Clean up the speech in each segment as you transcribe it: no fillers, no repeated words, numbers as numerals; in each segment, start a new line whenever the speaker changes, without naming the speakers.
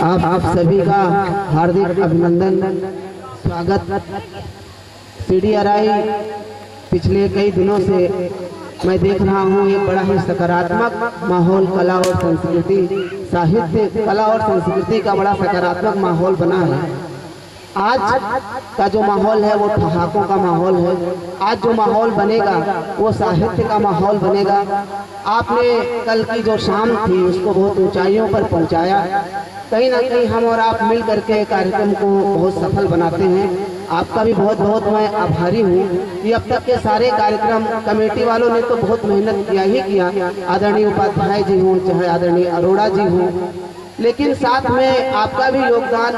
आप सभी का हार्दिक अभिनंदन, स्वागत। CDRI पिछले कई दिनों से मैं देख रहा हूँ एक बड़ा ही सकारात्मक माहौल, कला और संस्कृति, साहित्य, कला और संस्कृति का बड़ा सकारात्मक माहौल बना है। आज का जो माहौल है वो ठहाकों का माहौल है। आज जो माहौल बनेगा वो साहित्य का माहौल बनेगा। आपने कल की जो शाम थी उसको बहुत ऊंचाइयों पर पहुंचाया। कहीं ना कहीं हम और आप मिल करके कार्यक्रम को बहुत सफल बनाते हैं। आपका भी बहुत बहुत मैं आभारी हूँ कि अब तक के सारे कार्यक्रम कमेटी वालों ने तो बहुत मेहनत किया ही किया, आदरणीय उपाध्याय जी हों चाहे आदरणीय अरोड़ा जी हों, लेकिन साथ में आपका भी योगदान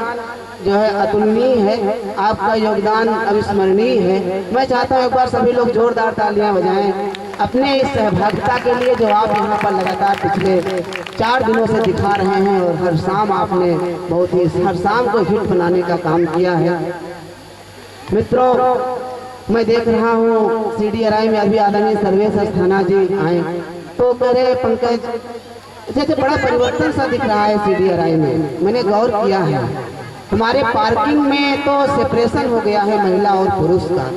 जो है अतुलनीय है, आपका योगदान अविस्मरणीय है। मैं चाहता हूँ एक बार सभी लोग जोरदार तालियां बजाएं अपने इस सहभागिता के लिए जो आप यहाँ पर लगातार पिछले 4 दिनों से दिखा रहे हैं और हर शाम आपने बहुत ही हर शाम को हिट बनाने का काम किया है। मित्रों, मैं देख रहा हूँ CDRI में अभी आदरणीय सर्वेश अस्थाना जी आए तो कह रहे पंकज जैसे बड़ा परिवर्तन सा दिख रहा है CDRI में। मैंने गौर किया है, हमारे पार्किंग में तो सेपरेशन हो गया है महिला और पुरुष का,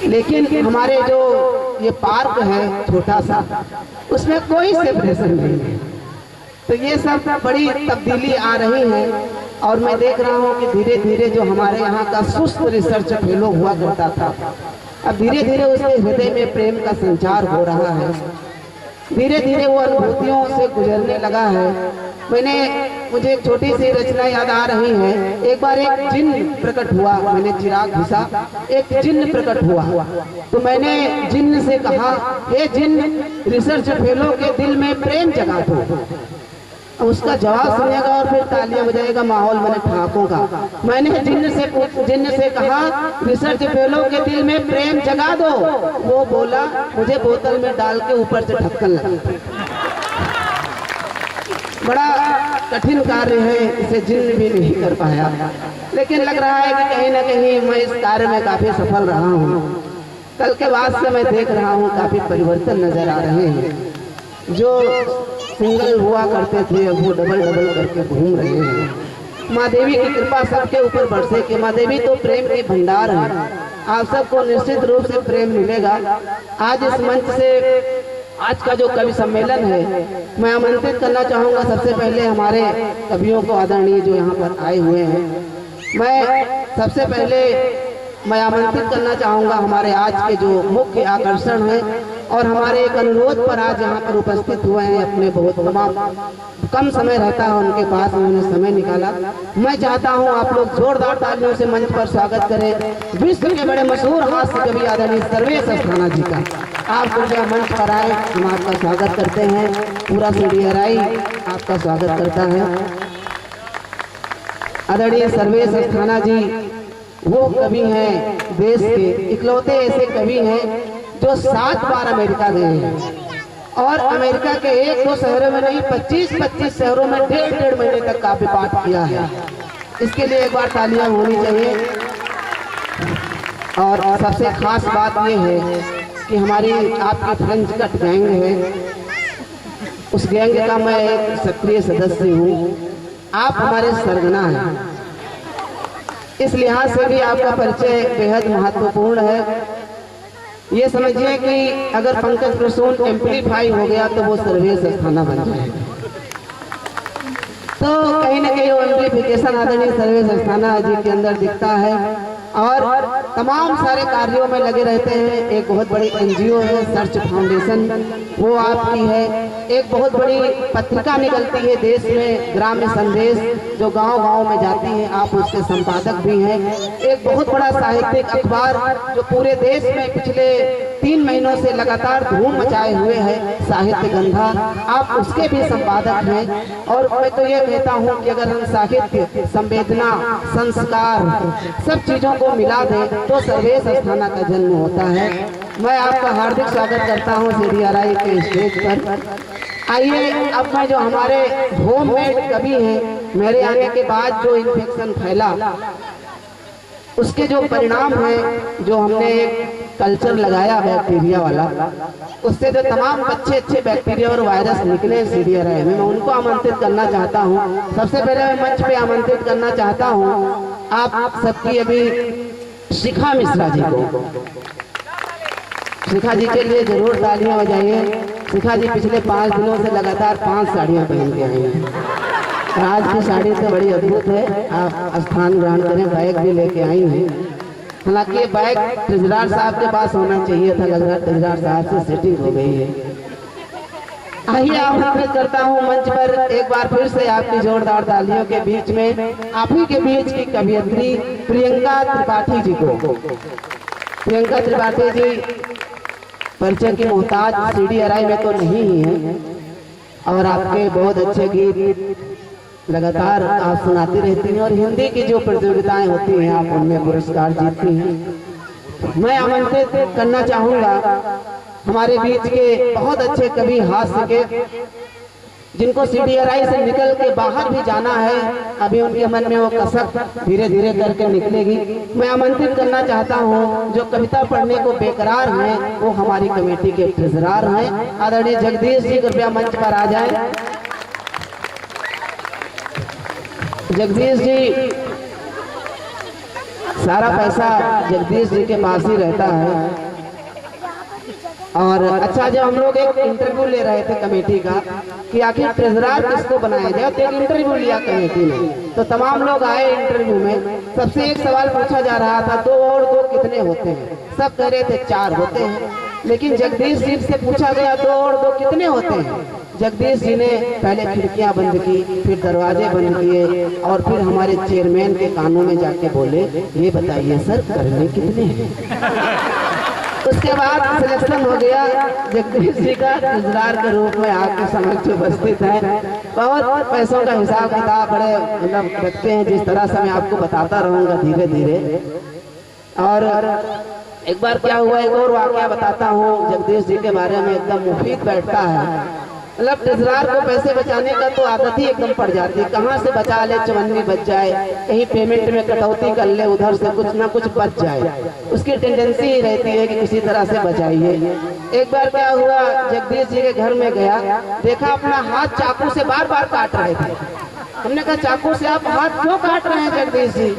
लेकिन हमारे जो ये पार्क है छोटा सा उसमें कोई सेपरेशन नहीं है। तो ये सब बड़ी तब्दीली आ रही है और मैं देख रहा हूँ कि धीरे धीरे जो हमारे यहाँ का सुस्त रिसर्च फेलो हुआ करता था, अब धीरे धीरे उसके हृदय में प्रेम का संचार हो रहा है। धीरे धीरे वो अनुभूतियों से गुजरने लगा है। मुझे एक छोटी सी रचना याद आ रही है। एक बार एक जिन्न प्रकट हुआ, मैंने चिराग घिसा, एक जिन्न प्रकट हुआ तो मैंने जिन्न से कहा, हे जिन्न, रिसर्च फेलो के दिल में प्रेम जगा दो। उसका जवाब सुनेगा और फिर तालियां बजाएगा, माहौल बने ठहाकों का। मैंने जिन्न से कहा, रिसर्च फेलो के दिल में प्रेम जगा दो। वो बोला, मुझे बोतल में डाल के ऊपर से ढक्कन लगा। बड़ा कठिन कार्य है, इसे जिन्न भी नहीं कर पाया, लेकिन लग रहा है कि कहीं ना कहीं मैं इस कार्य में काफी सफल रहा हूँ। कल के बाद से मैं देख रहा हूँ काफी परिवर्तन नजर आ रहे हैं। जो सिंगल हुआ करते थे अब वो डबल करके घूम रहे हैं। माँ देवी की कृपा सबके ऊपर बरसे कि माँ देवी तो प्रेम के भंडार है। आप सबको निश्चित रूप से प्रेम मिलेगा। आज इस मंच से आज का जो कवि सम्मेलन है मैं आमंत्रित करना चाहूँगा सबसे पहले हमारे कवियों को, आदरणीय जो यहाँ पर आए हुए हैं। मैं सबसे पहले आमंत्रित करना चाहूँगा हमारे आज के जो मुख्य आकर्षण हैं और हमारे एक अनुरोध पर आज यहाँ पर उपस्थित हुए हैं। अपने बहुत कम समय रहता है उनके पास, उन्होंने समय निकाला। मैं चाहता हूँ आप लोग जोरदार तालियों से मंच पर स्वागत करें विश्व के बड़े मशहूर हास्य कवि आदरणीय सर्वेश अस्थाना जी का। आप कृपया मंच पर आए, हम आपका स्वागत करते हैं। पूरा CDRI आपका स्वागत करता है। आदरणीय सर्वेश अस्थाना जी वो कवि हैं, देश के इकलौते ऐसे कवि हैं जो 7 बार अमेरिका गए हैं और अमेरिका के 1-2 शहरों में नहीं 25-25 शहरों में 1.5 महीने तक काव्य पाठ किया है। इसके लिए एक बार तालियां होनी चाहिए। और सबसे खास बात ये है कि हमारी आपकी फ्रेंच कट गैंग है, उस गैंग का मैं एक सक्रिय सदस्य हूँ। आप हमारे सरगना हैं, इस लिहाज से भी आपका परिचय बेहद महत्वपूर्ण है। ये समझिए कि अगर पंकज प्रसून एम्पलीफाई हो गया तो वो सर्वेश अस्थाना बन जाएगा। तो कहीं ना कहीं वो एम्पलीफिकेशन आदरणीय सर्वेश अस्थाना जी के अंदर दिखता है और तमाम सारे कार्यों में लगे रहते हैं। एक बहुत बड़ी NGO है सर्च फाउंडेशन, वो आपकी है। एक बहुत बड़ी पत्रिका निकलती है देश में, ग्राम्य संदेश, जो गांव-गांव में जाती है, आप उसके संपादक भी हैं। एक बहुत बड़ा साहित्यिक अखबार जो पूरे देश में पिछले 3 महीनों से लगातार धूम मचाए हुए है, साहित्य गंधा, आप उसके भी संपादक हैं। और मैं तो ये कहता हूँ कि अगर हम साहित्य, संवेदना, संस्कार सब चीजों को मिला दें तो सर्वेश अस्थाना का जन्म होता है। मैं आपका हार्दिक स्वागत करता हूँ CDRI के स्टेज पर। आइए अब मैं जो हमारे होममेड कवि हैं, मेरे आने के बाद जो इन्फेक्शन फैला उसके जो परिणाम हैं, जो हमने कल्चर लगाया बैक्टीरिया वाला, उससे जो तमाम अच्छे अच्छे बैक्टीरिया और वायरस निकले CDRI में, मैं उनको आमंत्रित करना चाहता हूँ। सबसे पहले मैं मंच पे आमंत्रित करना चाहता हूँ आप सबकी अभी शिखा मिश्रा जी को। शिखा जी के लिए जरूर तालियां बजाइए। शिखा जी पिछले 5 दिनों से लगातार 5 साड़ियां पहन के आई हैं। आज की साड़ी तो बड़ी अद्भुत है, आप स्थान ग्रहण करें। बैग भी लेके आई हैं, हालांकि ये बैग ट्रेजरार साहब के पास होना चाहिए था, लग रहा है ट्रेजरार साहब से सेटिंग हो गई है। आइए आमंत्रित करता हूँ मंच पर एक बार फिर से आपकी जोरदार तालियों के बीच में आप ही के बीच की कवियत्री प्रियंका त्रिपाठी जी को। प्रियंका त्रिपाठी जी परिचय की मोहताज CDRI में तो नहीं ही है, और आपके बहुत अच्छे गीत लगातार आप सुनाती रहती हैं, और हिंदी की जो प्रतियोगिताएं होती हैं आप उनमें पुरस्कार जीतती हैं। मैं आमंत्रित करना चाहूँगा हमारे बीच के बहुत अच्छे कवि हास्य के, जिनको CDRI से निकल के बाहर भी जाना है, अभी उनके मन में वो कसक धीरे धीरे करके निकलेगी। मैं आमंत्रित करना चाहता हूँ जो कविता पढ़ने को बेकरार हैं, वो हमारी कमेटी के ट्रेजरार हैं, आदरणीय जगदीश जी, कृपया मंच पर आ जाएं। जगदीश जी, सारा पैसा जगदीश जी के पास ही रहता है। और अच्छा, जब हम लोग एक इंटरव्यू ले रहे थे कमेटी का कि आखिर ट्रेजरार किसको बनाया जाए, तो एक इंटरव्यू लिया कमेटी ने, तो तमाम लोग आए इंटरव्यू में। सबसे एक सवाल पूछा जा रहा था, 2 और 2 कितने होते हैं? सब कह रहे थे 4 होते हैं। लेकिन जगदीश जी से पूछा गया 2 और 2 कितने होते हैं? जगदीश जी ने पहले खिड़कियां बंद की, फिर दरवाजे बंद किए, और फिर हमारे चेयरमैन के कानों में जाके बोले, ये बताइए सर करने कितने हैं? उसके बाद सिलेक्शन हो गया। जगदीश जी का ट्रेजरार के रूप में आपके समक्ष उपस्थित है। बहुत पैसों का हिसाब किताब बड़े मतलब रखते हैं, जिस तरह से मैं आपको बताता रहूंगा धीरे धीरे। और एक बार क्या हुआ, एक और वाकया बताता हूँ जगदीश जी के बारे में, एकदम मुफीद बैठता है। मतलब ट्रेजरार को पैसे बचाने का तो आदत ही एकदम पड़ जाती है, कहाँ से बचा ले, चवन्नी बच जाए, कहीं पेमेंट में कटौती कर ले, उधर से कुछ ना कुछ बच जाए, उसकी टेंडेंसी ही रहती है कि किसी तरह से बचाइए। एक बार क्या हुआ, जगदीश जी के घर में गया, देखा अपना हाथ चाकू से बार बार काट रहे थे। हमने कहा चाकू से आप हाथ क्यों काट रहे हैं जगदीश जी?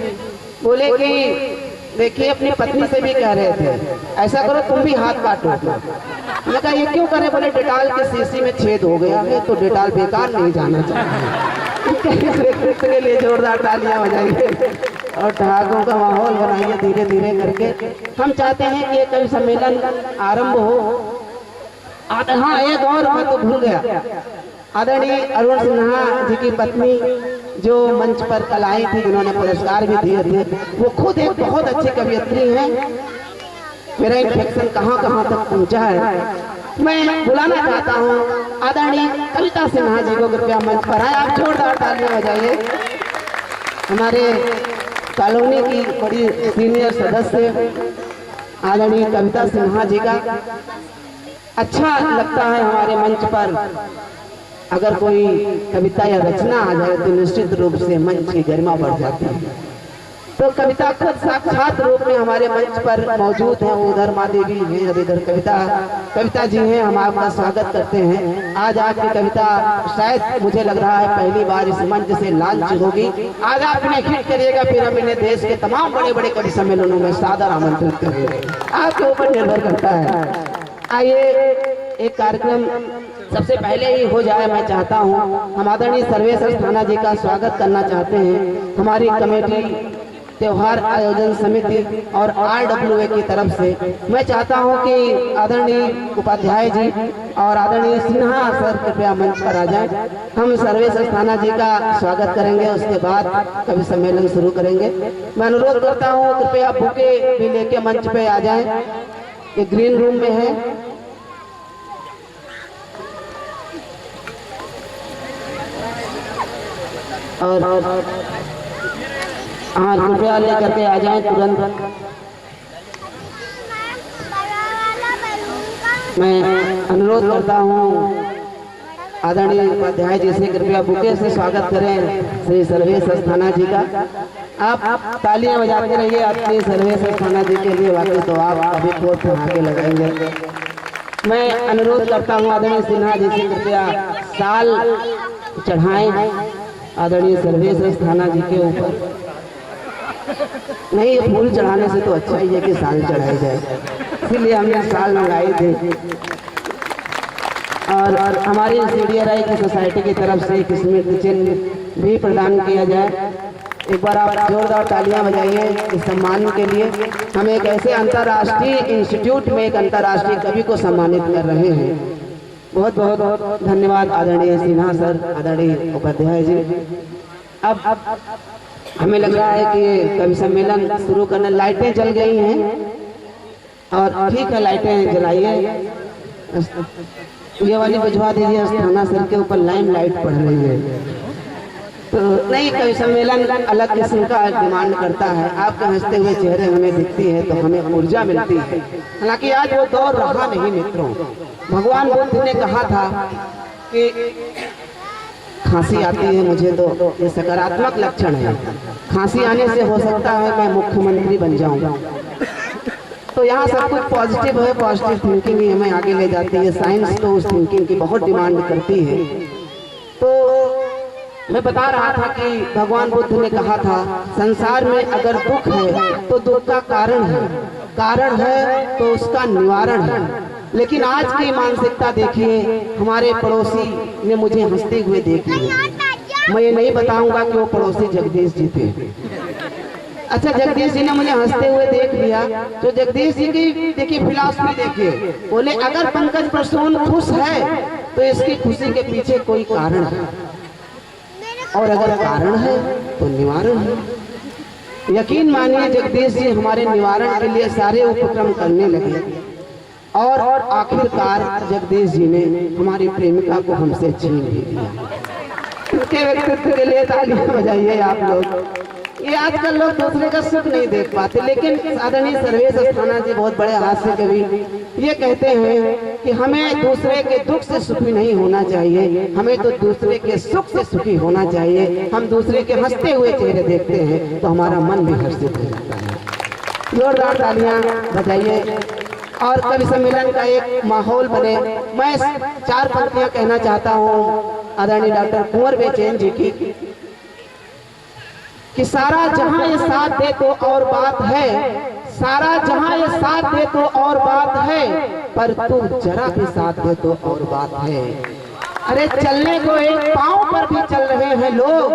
बोले कि देखिए अपनी पत्नी से भी कह रहे थे ऐसा करो तुम भी हाथ काटो। मैंने कहा ये क्यों करे? बोले डेटाल के शीशी में छेद हो गया है, तो डेटाल बेकार नहीं जाना चाहिए। के लिए जोरदार तालियां बजाइए और ठहाकों का माहौल बनाइए धीरे धीरे करके। हम चाहते हैं कि ये कवि सम्मेलन आरंभ हो। हाँ, एक और मैं तो भूल गया, आदरणीय अरुण सिन्हा जी की पत्नी जो मंच पर कल आई थी, जिन्होंने पुरस्कार भी दिए थे, वो खुद एक बहुत अच्छी कवियत्री हैं। मेरा इन्फेक्शन कहाँ कहाँ तक पहुँचा है। मैं बुलाना चाहता हूँ आदरणीय कविता सिन्हा जी को, कृपया मंच पर आए। आप जोरदार तालियां बजाइए। हमारे कॉलोनी की बड़ी सीनियर सदस्य आदरणीय कविता सिन्हा जी का अच्छा लगता है हमारे मंच पर अगर कोई कविता या रचना आ जाए तो निश्चित रूप से मंच की गरिमा बढ़ जाती है। तो कविता खुद साक्षात रूप में हमारे मंच पर मौजूद हैं। उधर माँ देवी हैं, इधर कविता जी हैं। हम आपका स्वागत करते हैं। आज आपकी कविता शायद मुझे लग रहा है पहली बार इस मंच से लॉन्च होगी। आज आप इन्हें हिट करिएगा, फिर हम इन्हें देश के तमाम बड़े बड़े कवि सम्मेलनों में सादर आमंत्रित करेंगे। आपके ऊपर निर्भर करता है। आइए एक कार्यक्रम सबसे पहले ही हो जाए। मैं चाहता हूं हम आदरणीय सर्वेश अस्थाना जी का स्वागत करना चाहते हैं। हमारी कमेटी त्योहार आयोजन समिति और RWA की तरफ से मैं चाहता हूं कि आदरणीय उपाध्याय जी और आदरणीय सिन्हा सर कृपया मंच पर आ जाएं। हम सर्वेश अस्थाना जी का स्वागत करेंगे, उसके बाद कवि सम्मेलन शुरू करेंगे। मैं अनुरोध करता हूं कृपया बुके भी लेके मंच पे आ जाएं। ये ग्रीन रूम में है। और हाँ, कृपया लेकर के आ जाएं तुरंत। मैं अनुरोध करता हूँ आदरणीय उपाध्याय जी से कृपया बुके से स्वागत करें श्री सर्वेश अस्थाना जी का। आप तालियां बजाते रहिए अपने सर्वेश अस्थाना जी के लिए, बाकी तो आप अभी कोट बना के लगाएंगे। मैं अनुरोध करता हूं आदरणीय सिन्हा जी से कृपया साल चढ़ाएं आदरणीय सर्वेश अस्थाना जी के ऊपर। नहीं, फूल चढ़ाने से तो अच्छा ही है कि साल चढ़ाई जाए, इसलिए हमने साल मंगाई थी। और हमारी CDRI की सोसाइटी की तरफ से एक स्मृति चिन्ह भी प्रदान किया जाए। एक बार आप जोरदार तालियां बजाइए इस सम्मान के लिए। हम एक ऐसे अंतर्राष्ट्रीय इंस्टीट्यूट में एक अंतर्राष्ट्रीय कवि को सम्मानित कर रहे हैं। बहुत बहुत धन्यवाद आदरणीय सिन्हा सर, आदरणीय उपाध्याय जी। अब हमें लग रहा है कि ये कवि सम्मेलन शुरू करने, लाइटें जल गई हैं और ठीक है, लाइटें जलाइए। ये वाली बुझवा दीजिए, अस्थाना सर के ऊपर लाइम लाइट पड़ रही है। तो नहीं, कवि सम्मेलन अलग किस्म का डिमांड करता है। आपके हंसते हुए चेहरे हमें दिखती है तो हमें ऊर्जा मिलती है। हालांकि आज वो दौर रहा नहीं मित्रों। भगवान बुद्ध ने कहा था कि खांसी आती है मुझे तो ये सकारात्मक लक्षण है, खांसी आने से हो सकता है मैं मुख्यमंत्री बन जाऊं। तो यहाँ सब कुछ पॉजिटिव है, पॉजिटिव थिंकिंग ही हमें आगे ले जाती है। साइंस तो उस थिंकिंग की बहुत डिमांड करती है। तो मैं बता रहा था कि भगवान बुद्ध ने कहा था संसार में अगर दुख है तो दुख का कारण है तो उसका निवारण है। लेकिन आज की मानसिकता देखिए, हमारे पड़ोसी ने मुझे हंसते हुए देख लिया। मैं ये नहीं बताऊंगा कि वो पड़ोसी जगदीश जी थे। अच्छा, जगदीश जी ने मुझे हंसते हुए देख लिया तो जगदीश जी की देखिए फिलॉसफी देखिए। बोले अगर पंकज प्रसून खुश है तो इसकी खुशी के पीछे कोई कारण है, और अगर कारण है तो निवारण है। यकीन मानिए जगदीश जी हमारे निवारण के लिए सारे उपक्रम करने लगे और आखिरकार जगदीश जी ने हमारी प्रेमिका को हमसे छीन भी दिया। उनके व्यक्तित्व के लिए तालियां बजाइए आप लोग। ये आजकल लोग दूसरे का सुख नहीं देख पाते, लेकिन आदरणीय सर्वेश अस्थाना जी बहुत बड़े हास्य कवि ये कहते हैं कि हमें दूसरे के दुख से सुखी नहीं होना चाहिए, हमें तो दूसरे के सुख से सुखी होना चाहिए। हम दूसरे के हंसते हुए चेहरे देखते हैं तो हमारा मन भी हर्षित हो जाता है। जोरदार तालियां बजाइए और कवि सम्मेलन का एक माहौल बने। मैं 4 पंक्तियां कहना चाहता हूँ आदरणीय डॉक्टर कुंवर बेचैन जी की कि सारा जहां ये साथ दे तो और बात है, सारा जहां ये साथ दे तो और बात है, पर तू जरा भी साथ दे तो और बात है। अरे चलने को एक पांव पर भी चल रहे हैं लोग,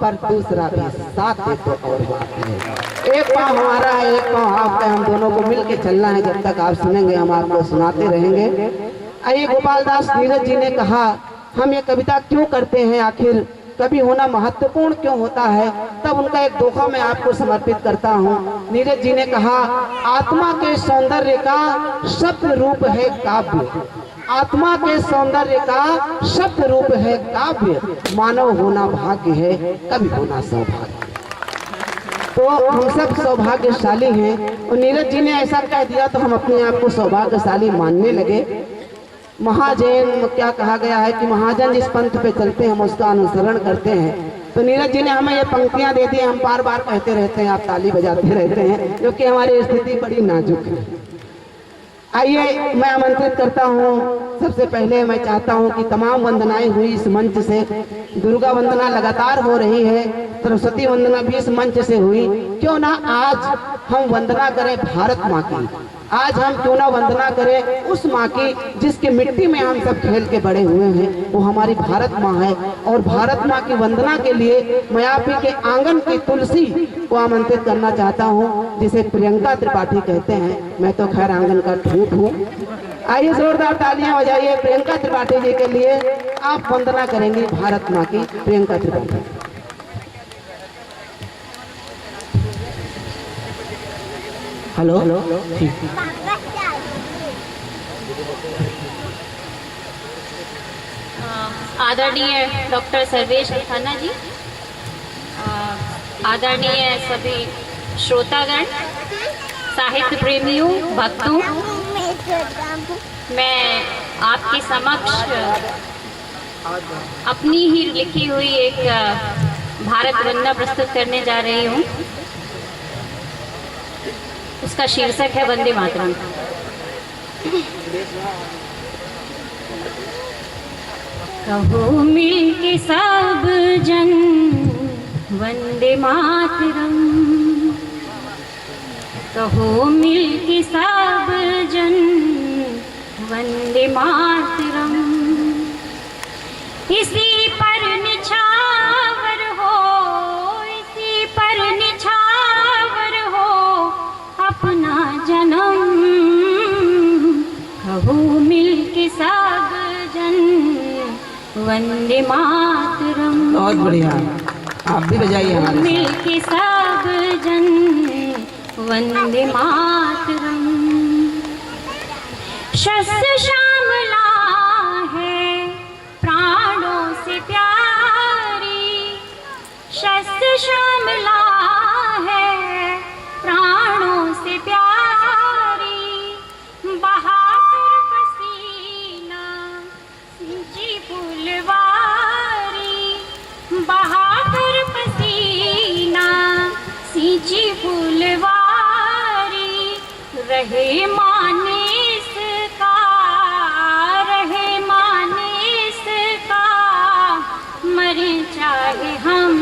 पर दूसरा भी साथ दे तो और बात है। एक पांव हमारा है, एक पांव आपका, हम दोनों को मिल के चलना है। जब तक आप सुनेंगे हम आपको सुनाते रहेंगे। आइए, गोपाल दास नीरज जी ने कहा हम ये कविता क्यों करते हैं, आखिर कवि होना महत्वपूर्ण क्यों होता है, तब उनका एक दोहा मैं आपको समर्पित करता हूँ। नीरज जी ने कहा आत्मा के सौंदर्य का शब्द रूप है काव्य, आत्मा के सौंदर्य का शब्द रूप है काव्य, मानव होना भाग्य है, कवि होना सौभाग्य। तो हम सब सौभाग्यशाली हैं और नीरज जी ने ऐसा कह दिया तो हम अपने आप को सौभाग्यशाली मानने लगे। महाजन क्या कहा गया है कि महाजन जिस पंथ पे चलते हैं हम उसका अनुसरण करते हैं। तो नीरज जी ने हमें ये पंक्तियां दे दी, हम बार बार कहते रहते हैं, आप ताली बजाते रहते हैं, क्योंकि हमारी स्थिति बड़ी नाजुक है। आइए, मैं आमंत्रित करता हूँ। सबसे पहले मैं चाहता हूँ कि तमाम वंदनाएं हुई इस मंच से। दुर्गा वंदना लगातार हो रही है, सरस्वती वंदना भी इस मंच से हुई। क्यों ना आज हम वंदना करें भारत माँ की, आज हम क्यों ना वंदना करें उस माँ की जिसकी मिट्टी में हम सब खेल के बड़े हुए हैं, वो हमारी भारत माँ है। और भारत माँ की वंदना के लिए मैं आप ही के आंगन की तुलसी को आमंत्रित करना चाहता हूँ, जिसे प्रियंका त्रिपाठी कहते हैं। मैं तो खैर आंगन का ठूठ हूँ। आइए, जोरदार तालियां बजाइए प्रियंका त्रिपाठी जी के लिए। आप वंदना करेंगी भारत माँ की, प्रियंका त्रिपाठी। हेलो,
आदरणीय डॉक्टर सर्वेश अस्थाना जी, आदरणीय सभी श्रोतागण, साहित्य प्रेमियों, भक्तों, मैं आपके समक्ष अपनी ही लिखी हुई एक भारत वंदना प्रस्तुत करने जा रही हूँ। उसका शीर्षक है वंदे मातरम। कहो मिल के सब जन वंदे मातरम, कहो मिल के सब जन वंदे मातरम। इसी पर निछावर हो, इसी पर निछावर हो अपना जन्म। कहो मिल के सब जन वंदे मातरम।
बहुत बढ़िया, आप भी बजाइए हमारे साथ।
मिल के सब जन वंदे मातरम। शस्त्र श्यामला है प्राणों से प्यारी, शस्त्र श्यामला है प्राणों से प्यारी। बहाकर पसीना सिंची फुलवारी, बहाकर पसीना सिंची फुलवारी। रहे मानिस का, रहे मानिस का, मरे चाहे हम।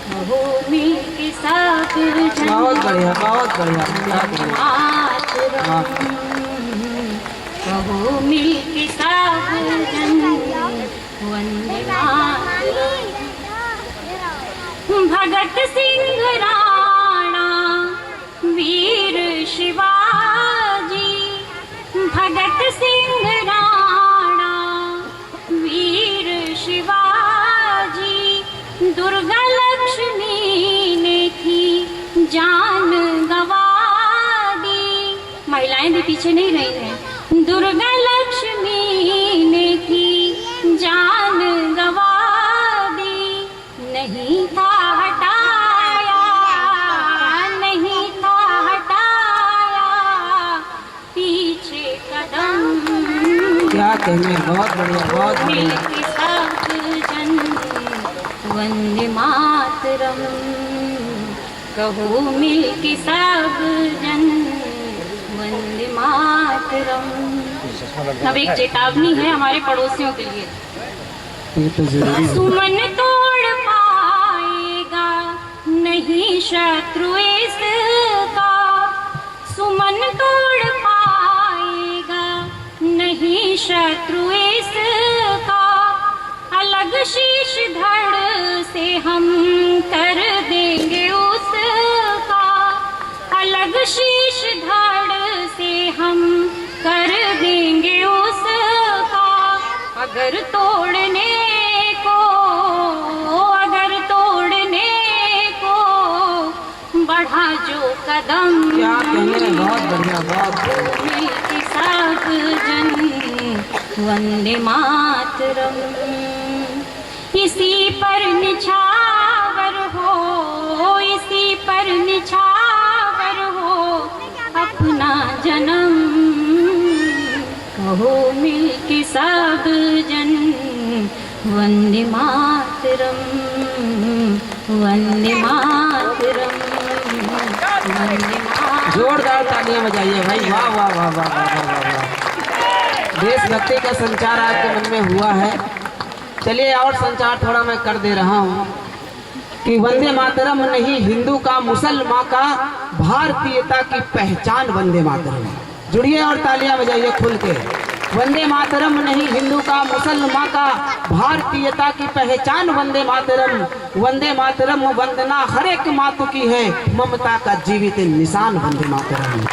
कहो मिल के सब जन
बहुत बढ़िया, बहुत बढ़िया।
मातरम। कहो मिल के सब जन वंदे मातरम। भगत सिंह राणा वीर शिवाजी, भगत सिंह राणा वीर शिवाजी। दुर्गा लक्ष्मी ने थी जान गंवा दी। महिलाएं भी पीछे नहीं रही हैं। दुर्गा लक्ष्मी ने थी जान गंवा दी। नहीं था हटाया, नहीं था हटाया पीछे कदम।
क्या कहने, बहुत बढ़िया, बहुत
मिल
बढ़िया।
के सब जन वंदे मातरम। कहो मिल के सब जन वंदे मातरम। अब एक चेतावनी है हमारे पड़ोसियों के लिए।
ये तो जरूरी है।
सुमन तोड़ पाएगा नहीं शत्रु इसका, सुमन तोड़ पाएगा नहीं शत्रु इसका। अलग शीश धड़ से हम कर देंगे उसका, अलग शीश धड़ से हम कर देंगे उसका। अगर तोड़ने को, अगर तोड़ने को बढ़ा जो कदम।
क्या कहने, बहुत बढ़िया, बहुत बढ़िया।
मिल के सब जन वंदे मातरम। इसी पर निछावर हो, इसी पर निछावर हो अपना जन्म। कहो मिल के सब जन वंदे मातरम, वंदे मातरम, वंदे मातरम।
जोरदार तालियां बजाइए भाई, वाह वाह वाह वाह वाह वाह वाह। देशभक्ति का संचार आपके मन में हुआ है। चलिए और संचार थोड़ा मैं कर दे रहा हूँ कि वंदे मातरम नहीं हिंदू का, मुसलमान का, भारतीयता की पहचान वंदे मातरम। जुड़िए और तालियां बजाइए खुल के। वंदे मातरम नहीं हिंदू का, मुसलमान का, भारतीयता की पहचान वंदे मातरम। वंदे मातरम वंदना हर एक मातु की है, ममता का जीवित निशान वंदे मातरम।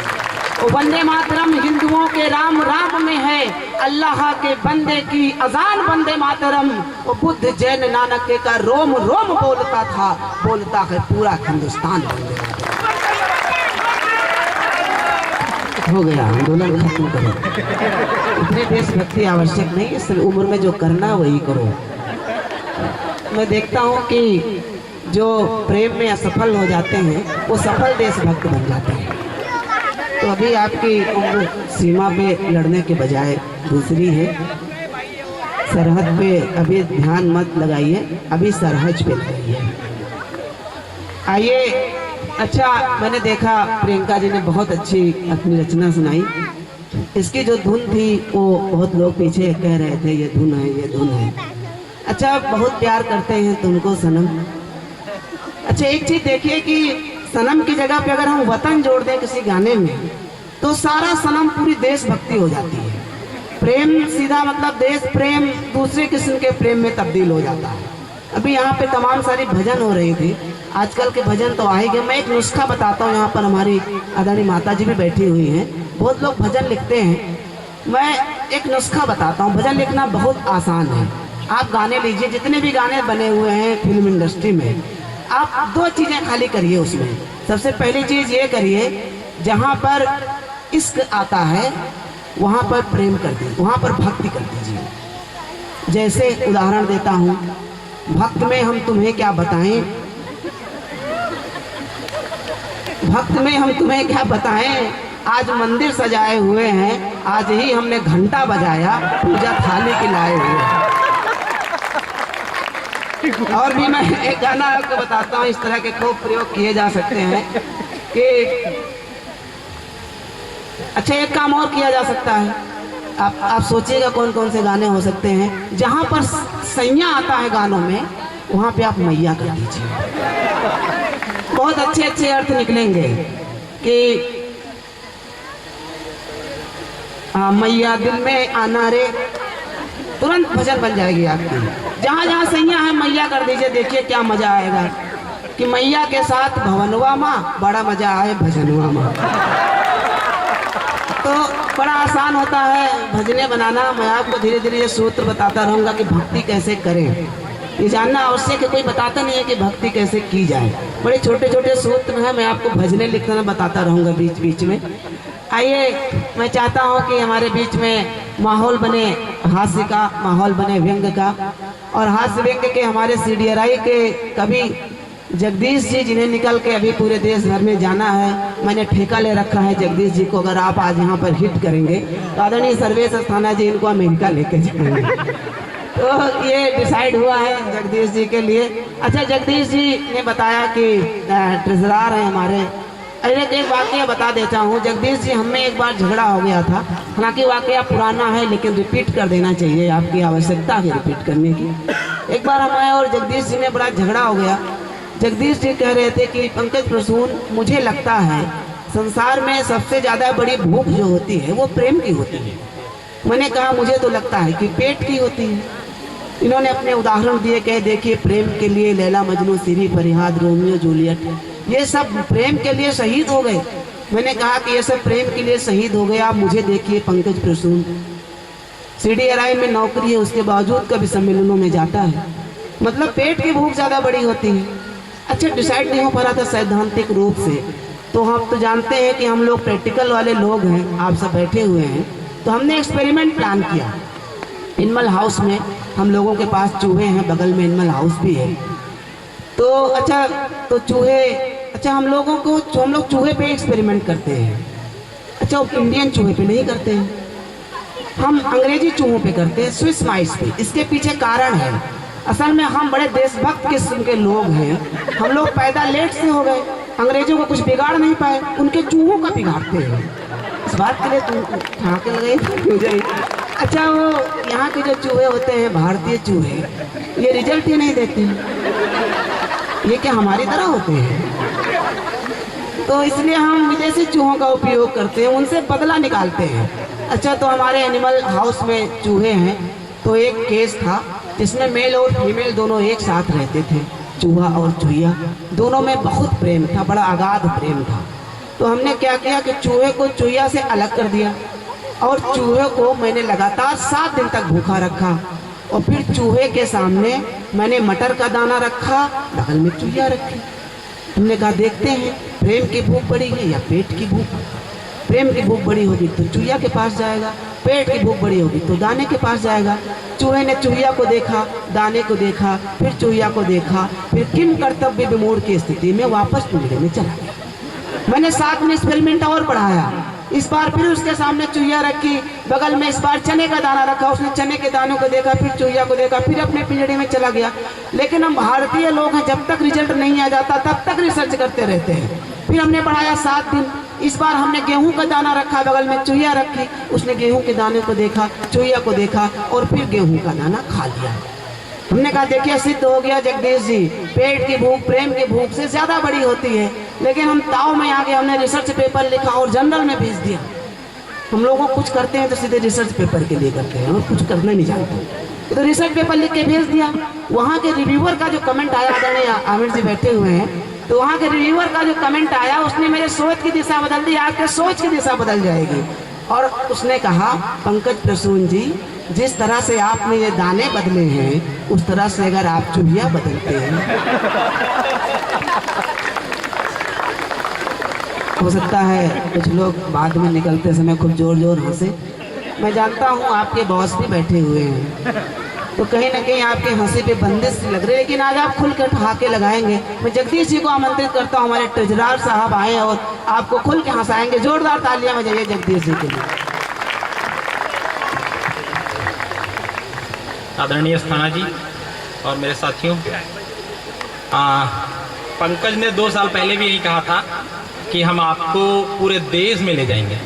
वंदे मातरम हिंदुओं के राम राम में है, अल्लाह के बंदे की अजान वंदे मातरम। वो बुद्ध जैन नानक का रोम रोम बोलता था, बोलता है पूरा हिंदुस्तान वंदे मातरम। हो गया, आंदोलन खत्म करो। इतने देशभक्ति आवश्यक नहीं है, सिर्फ उम्र में जो करना वही करो। मैं देखता हूँ कि जो प्रेम में असफल हो जाते हैं वो सफल देशभक्त बन जाते हैं। तो अभी आपकी उम्र सीमा पे लड़ने के बजाय दूसरी है। सरहद पे अभी ध्यान मत लगाइए, अभी सरहज पे लगाइए। आइए। अच्छा, मैंने देखा प्रियंका जी ने बहुत अच्छी अपनी रचना सुनाई। इसकी जो धुन थी वो बहुत लोग पीछे कह रहे थे ये धुन है, ये धुन है। अच्छा, बहुत प्यार करते हैं तुमको सनम। अच्छा, एक चीज देखिए कि सनम की जगह पे अगर हम वतन जोड़ दें किसी गाने में तो सारा सनम पूरी देशभक्ति हो जाती है। प्रेम सीधा मतलब देश प्रेम दूसरे किस्म के प्रेम में तब्दील हो जाता है। अभी यहाँ पे तमाम सारी भजन हो रही थी, आजकल के भजन तो आ ही गए। मैं एक नुस्खा बताता हूँ, यहाँ पर हमारी आदरणीय माता जी भी बैठी हुई हैं, बहुत लोग भजन लिखते हैं। मैं एक नुस्खा बताता हूँ, भजन लिखना बहुत आसान है। आप गाने लीजिए, जितने भी गाने बने हुए हैं फिल्म इंडस्ट्री में, आप दो चीजें खाली करिए उसमें। सबसे पहली चीज ये करिए, जहाँ पर इश्क आता है वहाँ पर प्रेम कर दीजिए, वहाँ पर भक्ति कर दीजिए। जैसे उदाहरण देता हूँ, भक्त में हम तुम्हें क्या बताएं, भक्त में हम तुम्हें क्या बताएं, आज मंदिर सजाए हुए हैं, आज ही हमने घंटा बजाया, पूजा थाली की लाए हुए हैं। और भी मैं एक गाना आपको बताता हूँ, इस तरह के खूब प्रयोग किए जा सकते हैं कि अच्छा, एक काम और किया जा सकता है। आप सोचिएगा कौन कौन से गाने हो सकते हैं। जहाँ पर सैया आता है गानों में, वहाँ पे आप मैया कर दीजिए, बहुत अच्छे अच्छे अर्थ निकलेंगे कि मैया दिल में आना रे, तुरंत भजन बन जाएगी आपकी। जहाँ जहाँ सैया है मैया कर दीजिए, देखिए क्या मजा आएगा कि मैया के साथ भवनवा माँ, बड़ा मजा आए भजनवा माँ। तो बड़ा आसान होता है भजने बनाना। मैं आपको धीरे धीरे ये सूत्र बताता रहूँगा कि भक्ति कैसे करें। ये जानना आवश्यक है, कोई बताता नहीं है कि भक्ति कैसे की जाए। बड़े छोटे छोटे सूत्र हैं, मैं आपको भजने लिखना बताता रहूँगा बीच बीच में। आइए, मैं चाहता हूँ कि हमारे बीच में माहौल बने हास्य का, माहौल बने व्यंग का। और हास्य व्यंग के हमारे CDRI के कवि जगदीश जी, जिन्हें निकल के अभी पूरे देश भर में जाना है, मैंने ठेका ले रखा है जगदीश जी को। अगर आप आज यहाँ पर हिट करेंगे तो आदरणीय सर्वेश अस्थाना जी इनको अमेरिका लेके जाएंगे। तो ये डिसाइड हुआ है जगदीश जी के लिए। अच्छा, जगदीश जी ने बताया कि ट्रेजरार है हमारे। अरे एक वाकया बता देता हूँ, जगदीश जी हमें एक बार झगड़ा हो गया था। हालांकि वाकया पुराना है लेकिन रिपीट कर देना चाहिए, आपकी आवश्यकता है रिपीट करने की। एक बार हमारे और जगदीश जी में बड़ा झगड़ा हो गया। जगदीश जी कह रहे थे कि पंकज प्रसून, मुझे लगता है संसार में सबसे ज़्यादा बड़ी भूख जो होती है वो प्रेम की होती है। मैंने कहा मुझे तो लगता है कि पेट की होती है। इन्होंने अपने उदाहरण दिए, कहे देखिए प्रेम के लिए लैला मजनू, सीरी फरियाद, रोमियो जूलियट, ये सब प्रेम के लिए शहीद हो गए। मैंने कहा कि ये सब प्रेम के लिए शहीद हो गए। आप मुझे देखिए पंकज प्रसून, CDRI में नौकरी है, उसके बावजूद कभी सम्मेलनों में जाता है। मतलब पेट की भूख ज़्यादा बड़ी होती है। अच्छा, डिसाइड नहीं हो पा रहा था सैद्धांतिक रूप से। तो हम तो जानते हैं कि हम लोग प्रैक्टिकल वाले लोग हैं, आप सब बैठे हुए हैं। तो हमने एक्सपेरिमेंट प्लान किया। एनिमल हाउस में हम लोगों के पास चूहे हैं, बगल में एनिमल हाउस भी है। तो अच्छा, तो चूहे, अच्छा हम लोग चूहे पे एक्सपेरिमेंट करते हैं। अच्छा, इंडियन चूहे पे नहीं करते हैं, हम अंग्रेजी चूहों पे करते हैं, स्विस माइस पे। इसके पीछे कारण है, असल में हम बड़े देशभक्त किस्म के लोग हैं। हम लोग पैदा लेट से हो गए, अंग्रेजों को कुछ बिगाड़ नहीं पाए, उनके चूहों का बिगाड़ते हैं। इस बात के लिए तुम ठाके लगे। अच्छा, वो यहाँ के जो चूहे होते हैं, भारतीय चूहे, ये रिजल्ट ही नहीं देते। ये क्या हमारी तरह होते हैं? तो इसलिए हम विदेशी चूहों का उपयोग करते हैं, उनसे बदला निकालते हैं। अच्छा, तो हमारे एनिमल हाउस में चूहे हैं। तो एक केस था जिसमें मेल और फीमेल दोनों एक साथ रहते थे, चूहा और चूहिया। दोनों में बहुत प्रेम था, बड़ा अगाध प्रेम था। तो हमने क्या किया कि चूहे को चूहिया से अलग कर दिया और चूहे को मैंने लगातार 7 दिन तक भूखा रखा। और फिर चूहे के सामने मैंने मटर का दाना रखा, बगल में चूहिया रखी। हमने कहा देखते हैं प्रेम की भूख बड़ी है या पेट की भूख। प्रेम की भूख बड़ी होगी तो चूहिया के पास जाएगा, पेट की भूख बड़ी होगी तो दाने के पास जाएगा। चूहे ने चूहिया को देखा, दाने को देखा, फिर चूहिया को देखा, फिर किम कर्तव्य विमूढ़ की स्थिति में वापस पिंजरे में चला गया। मैंने साथ में एक्सपेरिमेंट और बढ़ाया। इस बार फिर उसके सामने चूहिया रखी, बगल में इस बार चने का दाना रखा। उसने चने के दानों को देखा, फिर चूहिया को देखा, फिर अपने पिंजड़े में चला गया। लेकिन हम भारतीय लोग हैं, जब तक रिजल्ट नहीं आ जाता तब तक रिसर्च करते रहते हैं। फिर हमने बढ़ाया 7 दिन। इस बार हमने गेहूं का दाना रखा, बगल में चूहिया रखी। उसने गेहूं के दाने को देखा, चूहिया को देखा और फिर गेहूं का दाना खा लिया। हमने कहा देखिए सिद्ध हो गया जगदीश जी, पेट की भूख प्रेम की भूख से ज्यादा बड़ी होती है। लेकिन हम ताव में आके हमने रिसर्च पेपर लिखा और जर्नल में भेज दिया। हम लोगों कुछ करते हैं तो सीधे रिसर्च पेपर के लिए करते हैं और कुछ करना नहीं जानते, तो रिसर्च पेपर लिख के भेज दिया। वहाँ के रिव्यूअर का जो कमेंट आया, आदरणीय आमिर जी बैठे हुए हैं, तो वहाँ के रिव्यूअर का जो कमेंट आया उसने मेरे सोच की दिशा बदल दी। आपके सोच की दिशा बदल जाएगी। और उसने कहा पंकज प्रसून जी, जिस तरह से आपने ये दाने बदले हैं उस तरह से अगर आप चूहिया बदलते हैं हो सकता है कुछ लोग बाद में निकलते समय खूब जोर जोर हंसे। मैं जानता हूँ आपके बॉस भी बैठे हुए हैं, तो कहीं ना कहीं आपके हंसी पे बंदिश लग रही है, लेकिन आज आप खुल कर ठहाके लगाएंगे। मैं जगदीश जी को आमंत्रित करता हूँ, हमारे ट्रेजरर साहब आए और आपको खुल के हंसाएंगे। जोरदार तालियां बजाइए जगदीश जी के लिए।
आदरणीय अस्थाना जी और मेरे साथियों, पंकज ने 2 साल पहले भी यही कहा था कि हम आपको पूरे देश में ले जाएंगे।